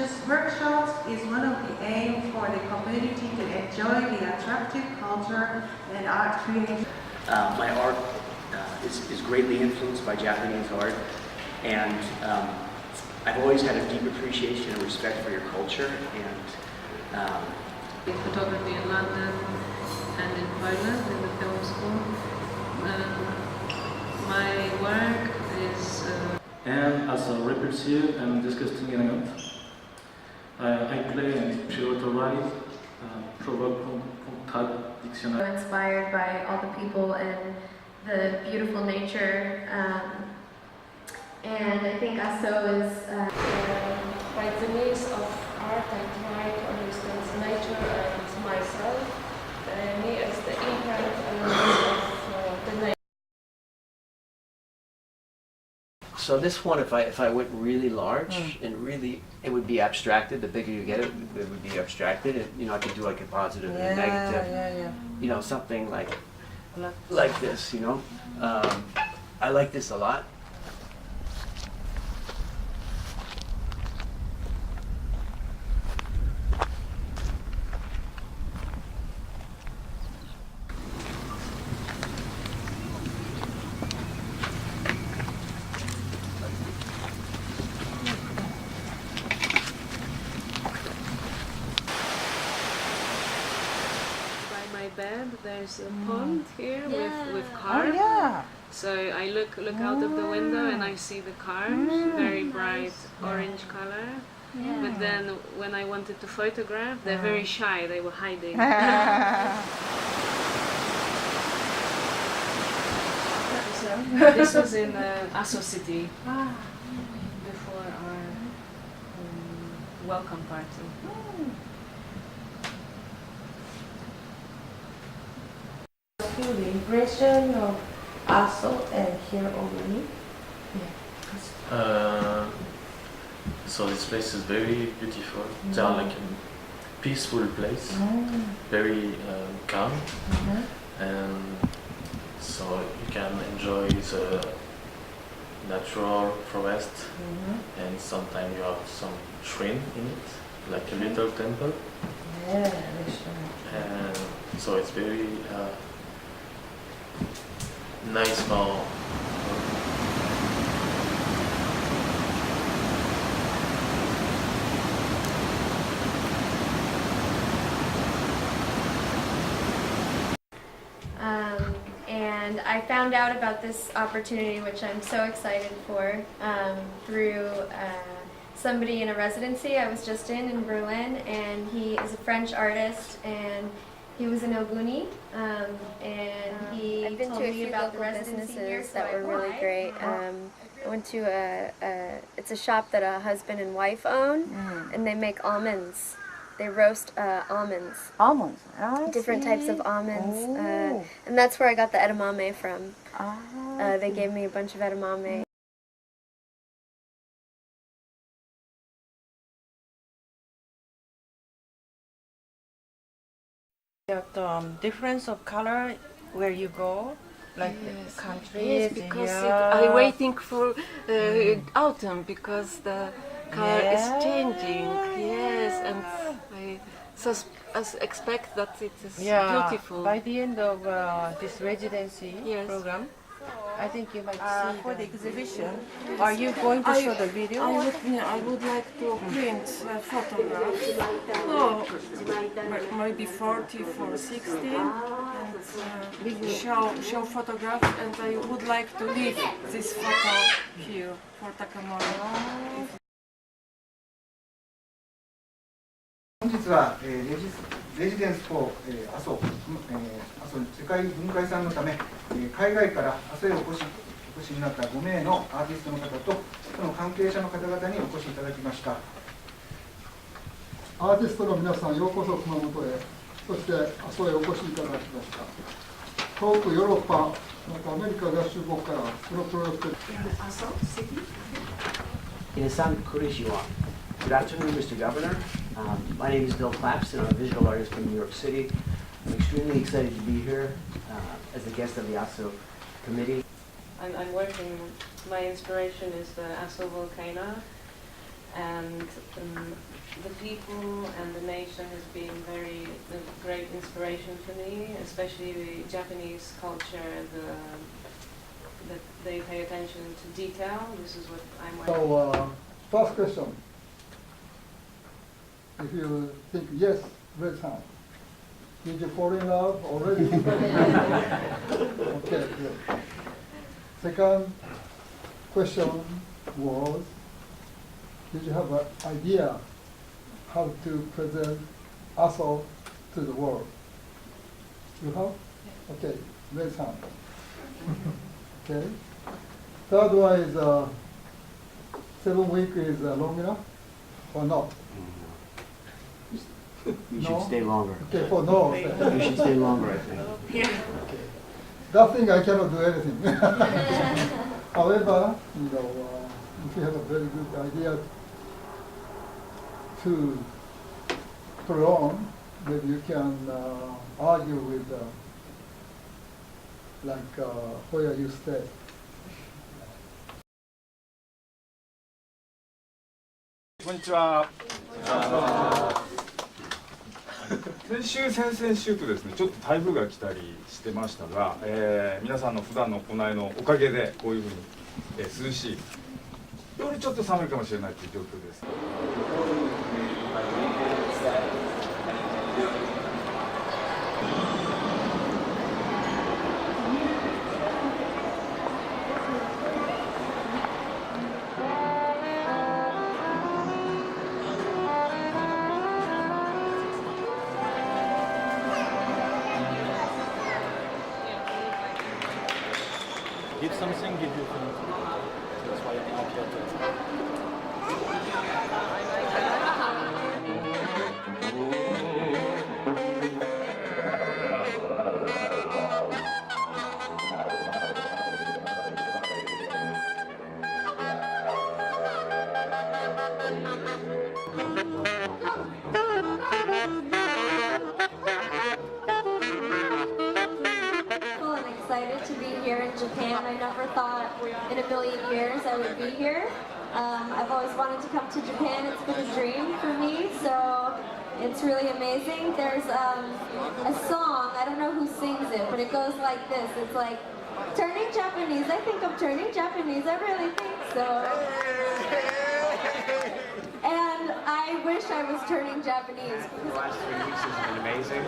This workshop is one of the aims for the community to enjoy the attractive culture and art creation. My art is greatly influenced by Japanese art, and I've always had a deep appreciation and respect for your culture. And did photography in London and in Poland in the film school. My work is and as a repulsive and disgusting element. I play and pilotorise, provoke contradiction. Inspired by all the people and the beautiful nature, and I think Aso is by the means of art I try to understand nature and myself, me as the inherent elements of the nature. so this one, if I went really large and really, it would be abstracted. The bigger you get it, it would be abstracted. And, you know, I could do like a positive and a negative. You know, something like this. You know, I like this a lot. bed. There's a pond here with carp. Oh, yeah. So I look out of the window and I see the carp, very bright orange color. Yeah. But then when I wanted to photograph, they're very shy. They were hiding. This was in Aso City before our welcome party. Feel the impression of Aso and here only. So this place is very beautiful. It's like a peaceful place, very calm, and so you can enjoy the natural forest, and sometimes you have some shrine in it, like a little temple. And so it's very nice for and I found out about this opportunity, which I'm so excited for, through somebody in a residency I was just in Berlin, and he is a French artist, and he was an Oguni, and he I've been told to a me few about the local residency here, businesses so that were really great. I went to it's a shop that a husband and wife own, and they make almonds. They roast almonds. Almonds. Different types of almonds. And that's where I got the edamame from. They gave me a bunch of edamame. The difference of color where you go, like the countries. Yes, because I'm waiting for autumn because the color is changing. Yes, and I expect that it is beautiful. By the end of this residency program, I think you might see for the exhibition. Are you going to show the video? I would like to print photographs. Oh, maybe 40 for 60, and show photographs. And I would like to leave this photo here for Takamori. 本日は、レジデンス4、阿蘇世界文化遺産のため、海外から阿蘇へお越しになった5名のアーティストの方とその関係者の方々にお越しいただきました。アーティストの皆さん、ようこそ熊本へ、そして阿蘇へお越しいただきました。遠くヨーロッパ、またアメリカ合衆国からこのプロジェクト。Inasan Kurishiwa. Good afternoon, Mr. Governor. My name is Bill Clapson. I'm a visual artist from New York City. I'm extremely excited to be here as a guest of the Aso committee. I'm working, my inspiration is the Aso volcano, and the people and the nation has been a great inspiration for me, especially the Japanese culture, that they pay attention to detail. This is what I'm working on. So, first question. If you think yes, raise hand. Did you fall in love already? Okay, good. Second question was, did you have an idea how to present Aso to the world? You have? Okay, raise hand. Okay. Third one is 7 weeks is long enough or not? You No? should stay longer. Okay, for no. You should stay longer, I think. Okay. That thing I cannot do anything. However, if you have a very good idea to prolong, maybe you can argue with where you stay. こんにちは。先週、先々週とですね、ちょっと台風が来たりしてましたが、皆さんの普段の行いのおかげでこういうふうに、涼しい。夜ちょっと寒いかもしれないという状況です。Give something, give you something. That's why I'm not here Excited to be here in Japan. I never thought in a million years I would be here. I've always wanted to come to Japan. It's been a dream for me, so it's really amazing. There's a song, I don't know who sings it, but it goes like this. It's like, turning Japanese, I think I'm turning Japanese, I really think so. And I wish I was turning Japanese. The last 3 weeks has been amazing.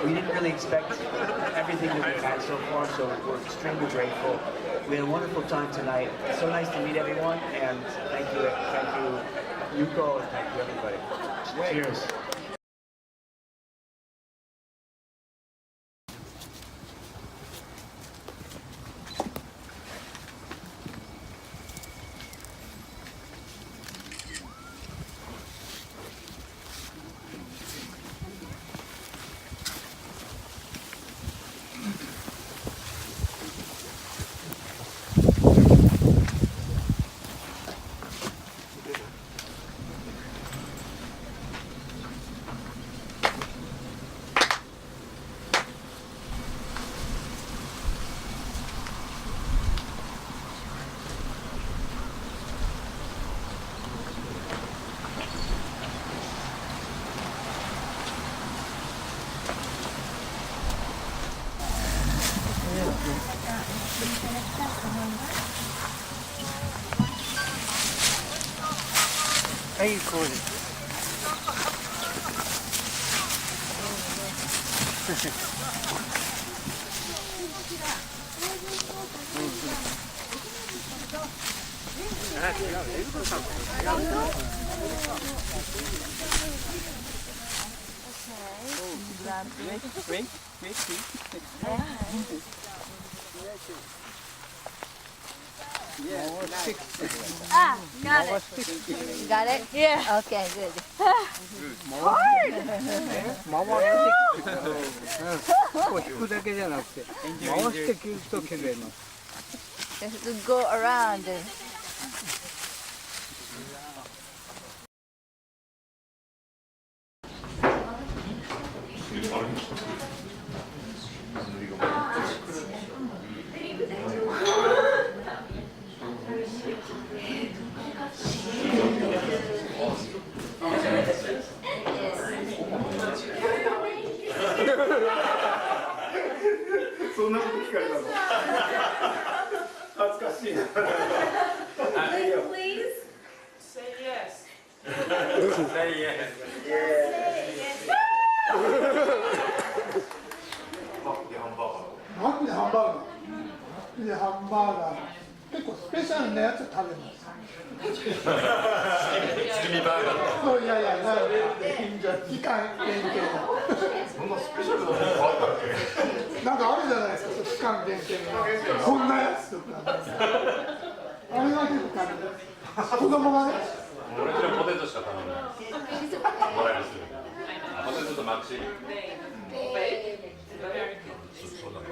We didn't really expect everything that we've had so far, so we're extremely grateful. We had a wonderful time tonight. It's so nice to meet everyone, and thank you, Yuko, and thank you, everybody. Cheers. Hey, Cody. Ah, got it. Got it? Yeah. Okay, good. Hard! 引くだけじゃなくて、回して切ると切れます。Just to go around. そんなこと聞かれたの恥ずかしいな。Please say yes. Say yes. マックでハンバーガー。マックでハンバーガー。でハンバーガー。結構スペシャルなやつ食べます。月見バーガー。そういやいや、なんか期間限定の。そんなスペシャルなのがあったっけ？なんかあるじゃないですか、期間限定の。こんなやつとか。あれは結構食べます。子供がね。俺ちらポテトしか頼んない。もらえるする。ポテトとマックシー。そうだね。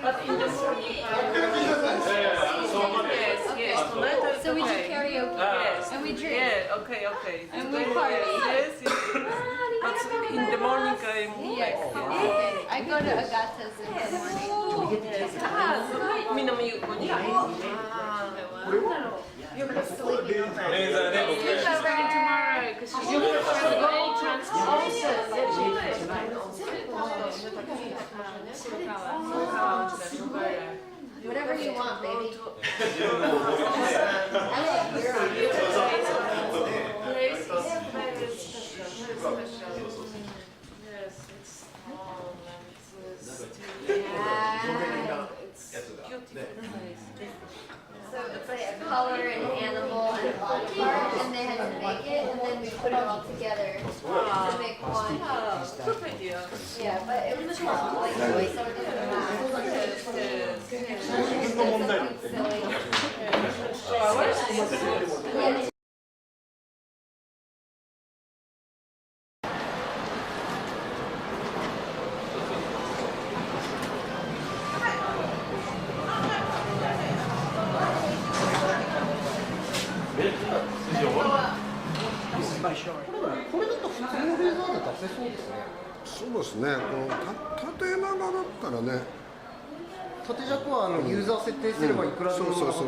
But in the morning. Yes. So we do karaoke. Yes. And we drink. Yeah. Okay. And we party. Yes. But in the morning I'm. Yes. Okay. I go to Agatas in the morning. Yes. Minami Yuko ni. You're just sleeping over. She's starting tomorrow because she's going to go transport. Whatever you want, baby. Yes, it's small and it's beautiful place. So it's like a color, an animal, and a body part, and they had to make it, and then we put it all together to make one. Good idea. Yeah, but it was small, like so it doesn't matter. Yeah. そうですね、この縦長だったらね、縦尺はユーザー設定すればいくらでもできます。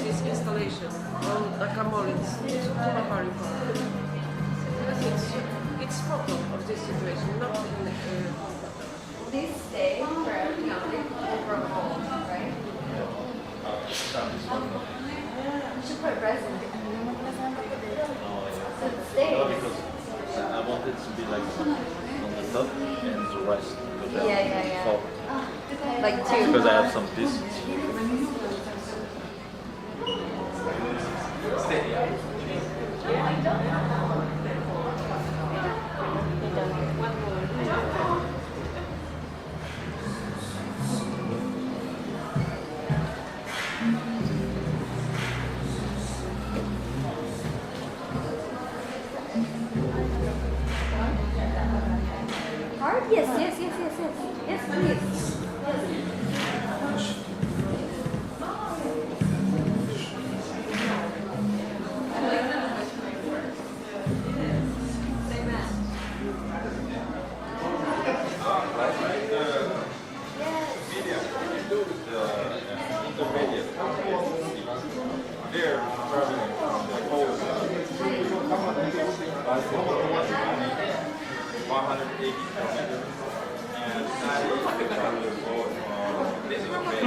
This installation on Nakamori's Kumamoto Prefecture. It's photo of this situation, not in. These stay forever, over gold, right? You should put resin. So it stays. No, because I want it to be like on the top and the rest. Yeah. Four. Like two. Because I have some pieces. Hard? Yes, please. They're traveling from the coast. 180 kilometers. And I travel the boat this is very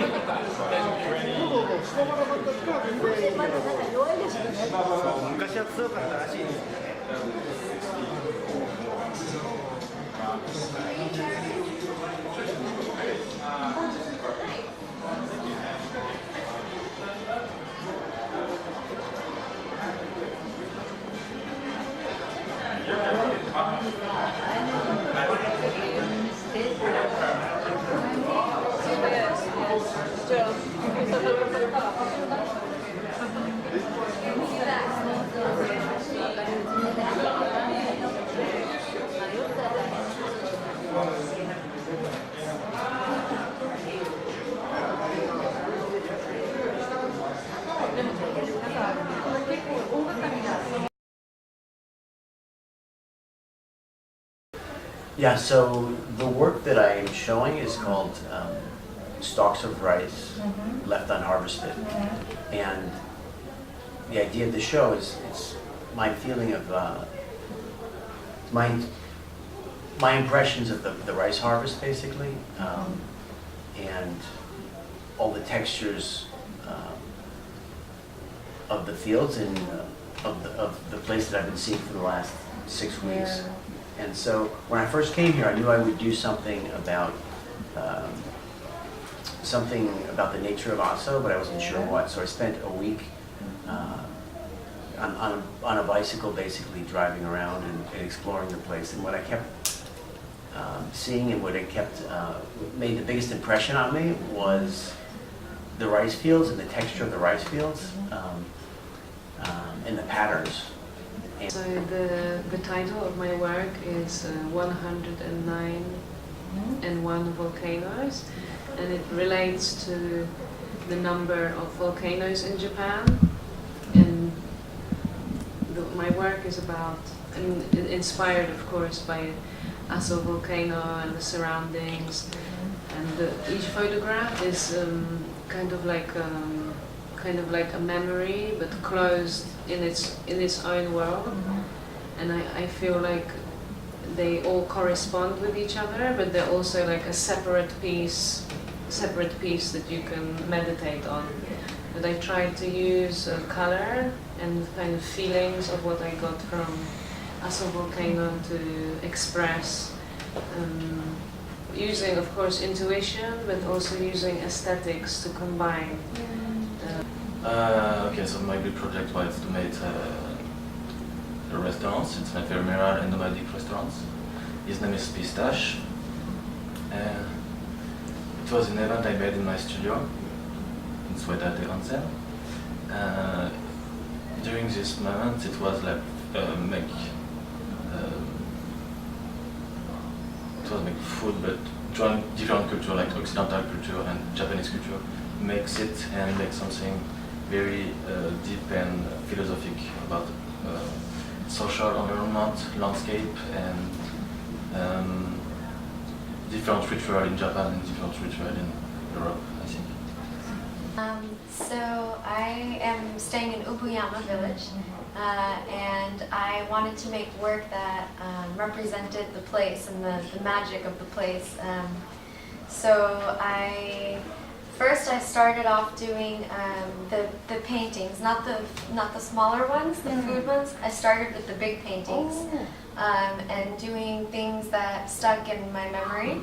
昔は強かったらしいですね。Yes. Yeah, so the work that I am showing is called Stalks of Rice Left Unharvested. And the idea of the show is it's my feeling of my impressions of the rice harvest, basically, and all the textures of the fields and of the place that I've been seeing for the last 6 weeks. And so when I first came here, I knew I would do something about the nature of Aso, but I wasn't sure what. So I spent a week on a bicycle, basically driving around and exploring the place. And what I kept seeing and what made the biggest impression on me was the rice fields and the texture of the rice fields and the patterns. So the title of my work is 109 and 1 volcanoes, and it relates to the number of volcanoes in Japan. And my work is about, inspired of course by Aso volcano and the surroundings. And each photograph is kind of like a memory, but closed in its own world. And I feel like they all correspond with each other, but they're also like a separate piece that you can meditate on. But I tried to use color and kind of feelings of what I got from Aso volcano to express, using of course intuition, but also using aesthetics to combine. Okay, so my big project was to make restaurants. It's an ephemeral and nomadic restaurants. His name is Pistache. It was an event I made in my studio in Suedate Onsen. During this moment, it was like make food, but join different culture like Occidental culture and Japanese culture, mix it and make something very deep and philosophic about social environment, landscape, and different ritual in Japan and different ritual in Europe, I think. So I am staying in Ubuyama village, and I wanted to make work that represented the place and the magic of the place. So First, I started off doing the paintings, not the smaller ones, the food ones. I started with the big paintings and doing things that stuck in my memory,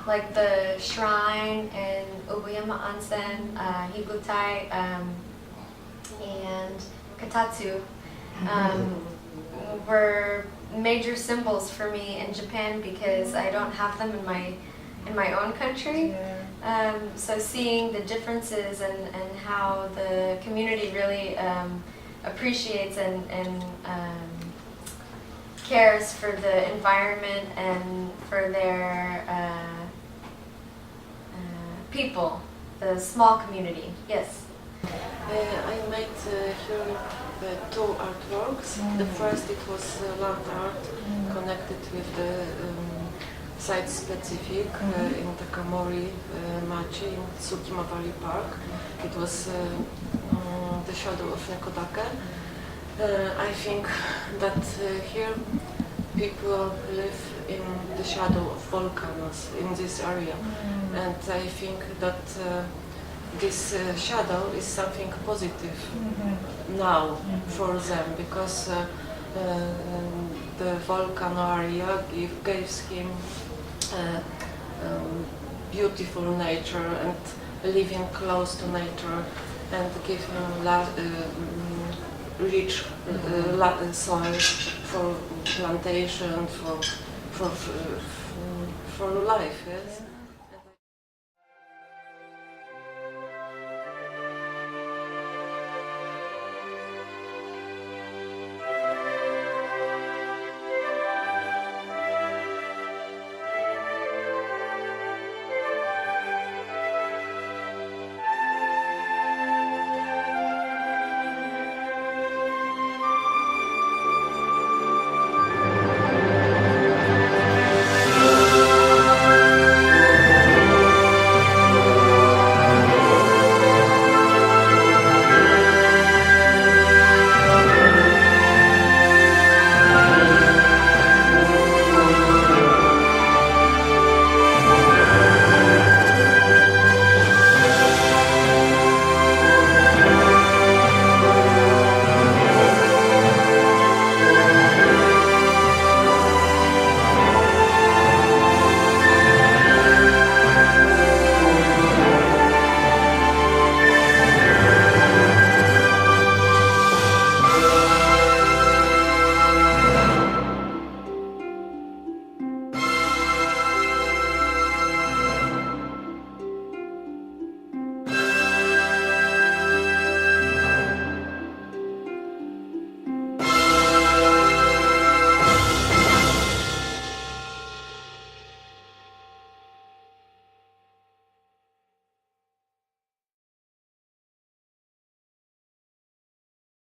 like the shrine in Ubuyama Onsen, Higutai, and Katatsu were major symbols for me in Japan because I don't have them in my own country. So seeing the differences and how the community really appreciates and cares for the environment and for their people, the small community. Yes. I made here 2 artworks. The first, it was land art connected with the site specific in the Kamori Machi in Tsukima Valley Park. It was the shadow of Nakadake. I think that here people live in the shadow of volcanoes in this area, and I think that this shadow is something positive now for them, because the volcano area gives him beautiful nature and living close to nature, and give him rich soil for plantation, for life. Yes.